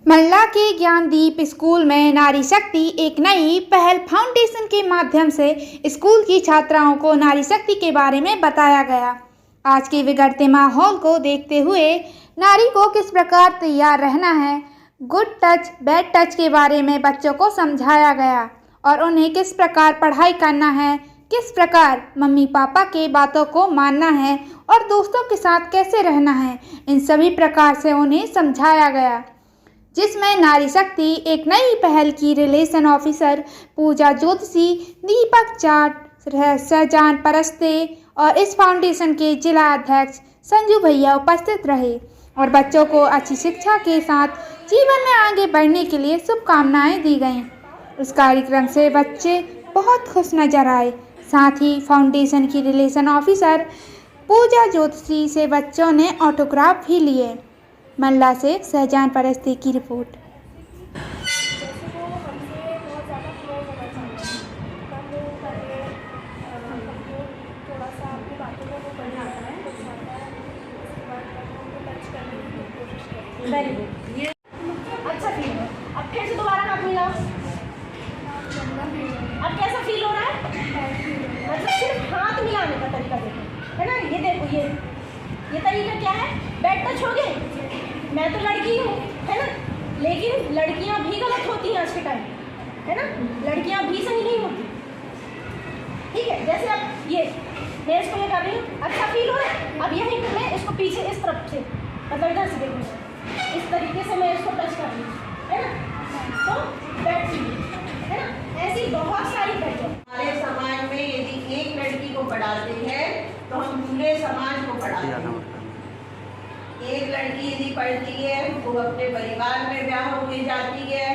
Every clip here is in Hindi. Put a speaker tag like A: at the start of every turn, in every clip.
A: मंडला के ज्ञानदीप स्कूल में नारी शक्ति एक नई पहल फाउंडेशन के माध्यम से स्कूल की छात्राओं को नारी शक्ति के बारे में बताया गया। आज के बिगड़ते माहौल को देखते हुए नारी को किस प्रकार तैयार रहना है, गुड टच बैड टच के बारे में बच्चों को समझाया गया और उन्हें किस प्रकार पढ़ाई करना है, किस प्रकार मम्मी पापा के बातों को मानना है और दोस्तों के साथ कैसे रहना है, इन सभी प्रकार से उन्हें समझाया गया, जिसमें नारी शक्ति एक नई पहल की रिलेशन ऑफिसर पूजा ज्योतिषी, दीपक जाट, सहजान परस्ते और इस फाउंडेशन के जिला अध्यक्ष संजू भैया उपस्थित रहे और बच्चों को अच्छी शिक्षा के साथ जीवन में आगे बढ़ने के लिए शुभकामनाएं दी गईं। इस कार्यक्रम से बच्चे बहुत खुश नजर आए। साथ ही फाउंडेशन की रिलेशन ऑफिसर पूजा ज्योतिषी से बच्चों ने ऑटोग्राफ भी लिए। मंडला से सहजान परस्ते की रिपोर्ट।
B: वेरी गुड, ये अच्छा फील है। अब फिर से दोबारा हाथ मिलाओ। अब कैसा फील हो रहा है? मतलब सिर्फ हाथ मिलाने का तरीका देखो, है ना। ये देखो, ये तरीका क्या है? बैड टच हो गए। मैं तो लड़की हूँ, है ना, लेकिन लड़कियाँ भी गलत होती हैं आज के टाइम, है ना। लड़कियाँ भी सही नहीं होती, ठीक है। जैसे अब मैं इसको ये कर रही हूँ, अच्छा फील हो रहा है। अब यहीं पर मैं इसको पीछे इस तरफ से, मतलब इधर से देखूँ, इस तरीके से मैं इसको टच कर रही हूँ, है ना। तो बैड फील, है ना। ऐसी बहुत सारी बैड।
C: हमारे समाज में यदि एक लड़की को पढ़ाते हैं तो हम पूरे समाज को पढ़ाते हैं। एक लड़की यदि पढ़ती है वो अपने परिवार में ब्याह होके जाती है,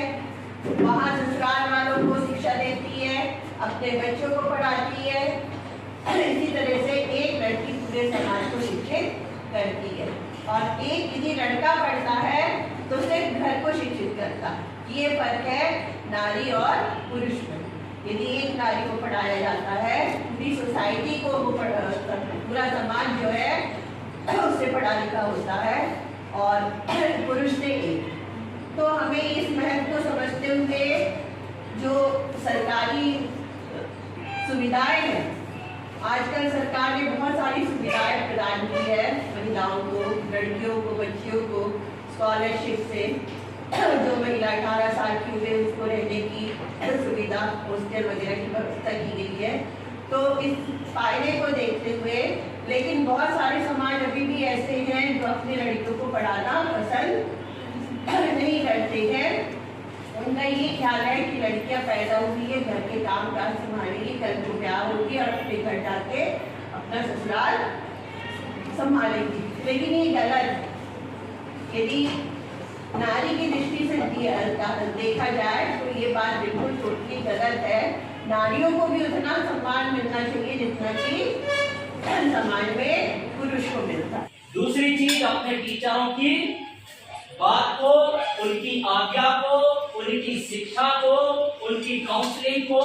C: वहाँ ससुराल वालों को शिक्षा देती है, अपने बच्चों को पढ़ाती है। इसी तरह से एक लड़की पूरे समाज को शिक्षित करती है और एक यदि लड़का पढ़ता है तो सिर्फ घर को शिक्षित करता। ये फर्क है नारी और पुरुष में। यदि एक नारी को पढ़ाया जाता है, पूरी सोसाइटी को वो पूरा समाज जो है उससे पढ़ा लिखा होता है और पुरुष से एक। तो हमें इस महत्व को समझते हुए जो सरकारी सुविधाएं हैं, आजकल सरकार ने बहुत सारी सुविधाएं प्रदान की है महिलाओं को, लड़कियों को, बच्चियों को स्कॉलरशिप से। जो महिला 18 साल की हुए उसको रहने की सुविधा, हॉस्टल वगैरह की व्यवस्था की गई है। तो इस फायदे को देखते हुए, लेकिन बहुत सारे समाज अभी भी ऐसे हैं जो अपनी लड़कियों को पढ़ाना पसंद नहीं करते हैं। उनका ये ख्याल है कि लड़कियां पैदा हुई है, घर के काम काज संभालेगी, कल को ब्याह होगी और अपने घर जाके अपना ससुराल संभालेगी। लेकिन ये गलत। यदि नारी की दृष्टि से देखा जाए तो ये बात बिल्कुल टोटली गलत है। नारियों को भी उतना सम्मान मिलना चाहिए जितना कि समाज में पुरुष को मिलता है।
D: दूसरी चीज, अपने टीचरों की बात को, उनकी आज्ञा को, उनकी शिक्षा को, उनकी काउंसलिंग को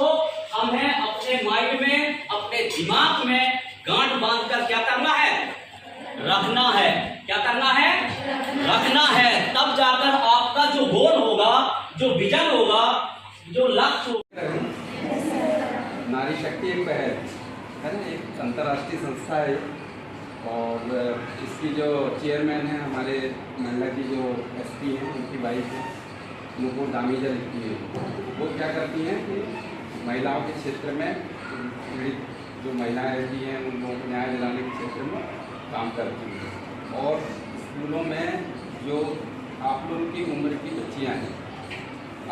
D: हमें अपने माइंड में, अपने दिमाग में गांठ बांधकर क्या करना है? रखना है। क्या करना है? रखना है। तब जाकर आपका जो गोल होगा, जो विजन होगा, जो लक्ष्य होगा।
E: नारी शक्ति एक पहल है ना, एक अंतर्राष्ट्रीय संस्था है और इसकी जो चेयरमैन है हमारे मंडला की जो एसपी हैं, उनकी वाइफ है मुकुट दामीजा लिखती है। वो क्या करती हैं कि महिलाओं के क्षेत्र में पीड़ित जो महिलाएं रहती हैं उन लोगों को न्याय दिलाने के क्षेत्र में काम करती हैं। और स्कूलों में जो आप लोगों की उम्र की बच्चियाँ हैं,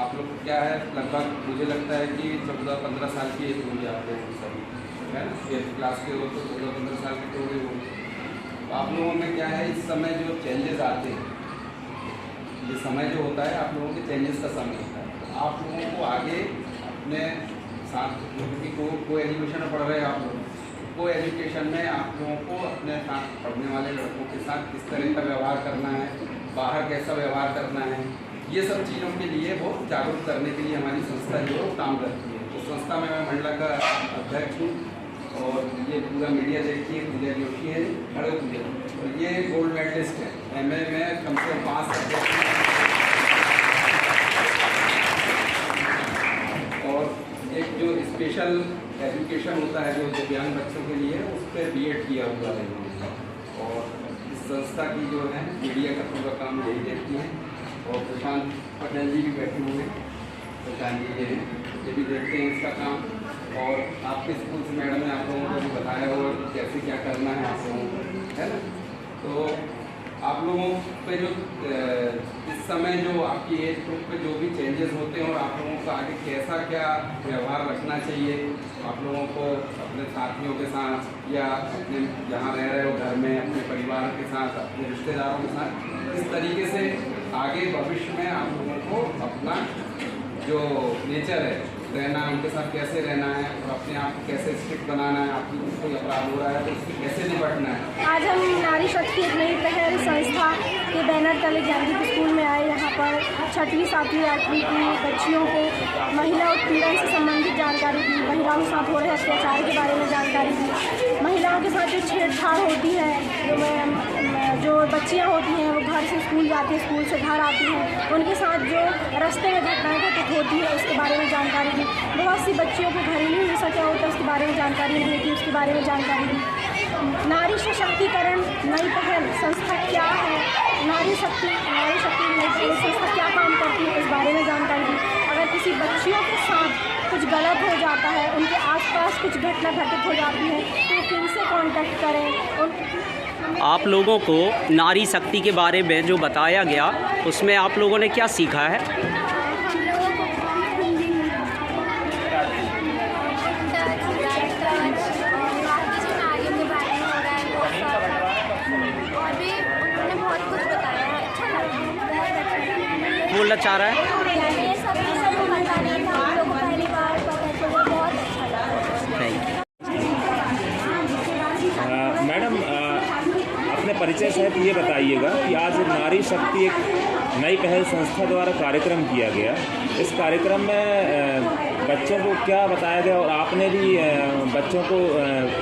E: आप लोग क्या है, लगभग मुझे लगता है कि 14-15 साल की एज हो जाते हैं सभी, है ना। 8th क्लास के हो तो 14-15 साल के तो हो। तो आप लोगों में क्या है, इस समय जो चेंजेस आते हैं, ये समय जो होता है आप लोगों के चेंजेस का समय होता है। तो आप लोगों को आगे अपने साथ, क्योंकि को एजुकेशन में पढ़ रहे हैं आप लोग, को एजुकेशन में आप लोगों को अपने साथ पढ़ने वाले लड़कों के साथ किस तरह का व्यवहार करना है, बाहर कैसा व्यवहार करना है, ये सब चीज़ों के लिए वो जागरूक करने के लिए हमारी संस्था जो है वो काम करती है। तो संस्था में मैं मंडला का अध्यक्ष हूँ और ये पूरा मीडिया देखिए, पूजा जोशी है, खड़े पूजा, और ये गोल्ड मेडलिस्ट है। MA में कम से कम 5 सब्जेक्ट स्पेशल एजुकेशन होता है जो दिव्यांग बच्चों के लिए, उस पर BEd किया हुआ है इन्होंने। और इस संस्था की जो है मीडिया का पूरा काम यही देखती है। और प्रशांत पटेल जी भी बैठे हुए हैं, प्रशांत जी ये भी देखते हैं इसका काम। और आपके स्कूल से मैडम ने आप लोगों को भी बताया होगा कि कैसे क्या करना है आप लोगों को, है ना। तो आप लोगों पे जो इस समय जो आपकी एज ग्रुप पे जो भी चेंजेस होते हैं और आप लोगों को आगे कैसा क्या व्यवहार रखना चाहिए, आप लोगों को अपने साथियों के साथ या अपने जहाँ रह रहे हो घर में अपने परिवार के साथ, अपने रिश्तेदारों के साथ, इस तरीके से आगे भविष्य में आप लोगों को अपना जो नेचर है रहना, उनके साथ कैसे रहना है और अपने आप को कैसे स्ट्रिक्ट बनाना है, आपकी कोई अपराध हो रहा है तो उससे कैसे निपटना है।
B: आज हम नारी शक्ति एक नई पहल संस्था के बैनर तले ज्ञानदीप स्कूल में आए। यहाँ पर 6वीं 7वीं 8वीं की बच्चियों को महिला उत्पीड़न से संबंधित जानकारी दी, महिलाओं के साथ हो रहे अत्याचार के बारे में जानकारी दी, महिलाओं के साथ जो छेड़छाड़ होती है, जो बच्चियाँ होती हैं वो घर से स्कूल जाती हैं, स्कूल से घर आती हैं, उनके साथ जो रास्ते में घटनाएं घटित होती है उसके बारे में जानकारी दी। बहुत सी बच्चियों को घरेलू हिंसा क्या होता है उसके बारे में जानकारी नहीं थी, उसके बारे में जानकारी दी। नारी सशक्तिकरण नई पहल संस्था क्या है, नारी शक्ति नई पहल संस्था क्या काम करती है, इस बारे में जानकारी दी। अगर किसी बच्चियों के साथ कुछ गलत हो जाता है, उनके आसपास कुछ घटना घटित हो जाती है तो किनसे कांटेक्ट करें।
F: आप लोगों को नारी शक्ति के बारे में जो बताया गया उसमें आप लोगों ने क्या सीखा है? बोलना चाह रहा है
G: मैडम, अपने परिचय सहित ये बताइएगा कि आज नारी शक्ति एक नई पहल संस्था द्वारा कार्यक्रम किया गया। इस कार्यक्रम में बच्चों को क्या बताया गया और आपने भी बच्चों को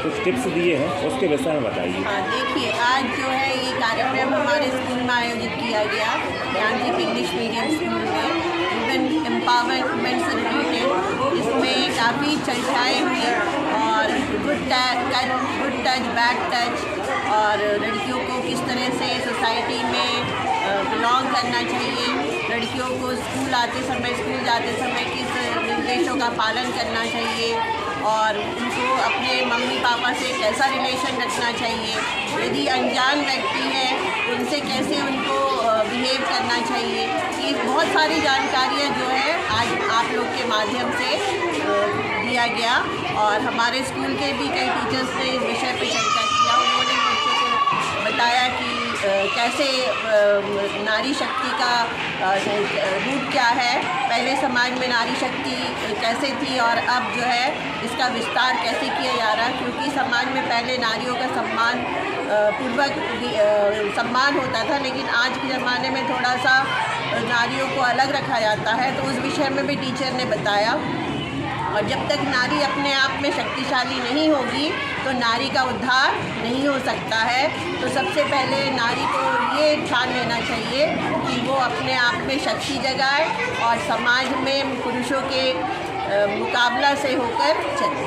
G: कुछ टिप्स दिए हैं, उसके विषय में बताइए।
C: देखिए, आज जो है ये कार्यक्रम हमारे स्कूल में आयोजित किया गया, ज्ञानदीप इंग्लिश मीडियम स्कूल में, वुमेन एम्पावरमेंट से रिलेटेड। इसमें काफ़ी चर्चाएँ हुई और गुड टच, बैड टच, और लड़कियों को किस तरह से सोसाइटी में बिलोंग करना चाहिए, लड़कियों को स्कूल जाते समय किस निर्देशों का पालन करना चाहिए और उनको अपने मम्मी पापा से कैसा रिलेशन रखना चाहिए, यदि अनजान व्यक्ति है उनसे कैसे उनको बिहेव करना चाहिए। ये बहुत सारी जानकारियाँ जो है आज आप लोग के माध्यम से दिया गया। और हमारे स्कूल के भी कई टीचर्स ने इस विषय पर चर्चा किया। उन्होंने बच्चों को बताया कि कैसे नारी शक्ति का रूप क्या है, पहले समाज में नारी शक्ति कैसे थी और अब जो है इसका विस्तार कैसे किया जा रहा है। क्योंकि समाज में पहले नारियों का सम्मान होता था, लेकिन आज के ज़माने में थोड़ा सा नारियों को अलग रखा जाता है, तो उस विषय में भी टीचर ने बताया। और जब तक नारी अपने आप में शक्तिशाली नहीं होगी तो नारी का उद्धार नहीं हो सकता है। तो सबसे पहले नारी को ये ठान लेना चाहिए कि वो अपने आप में शक्ति जगाए और समाज में पुरुषों के मुकाबला से होकर चले।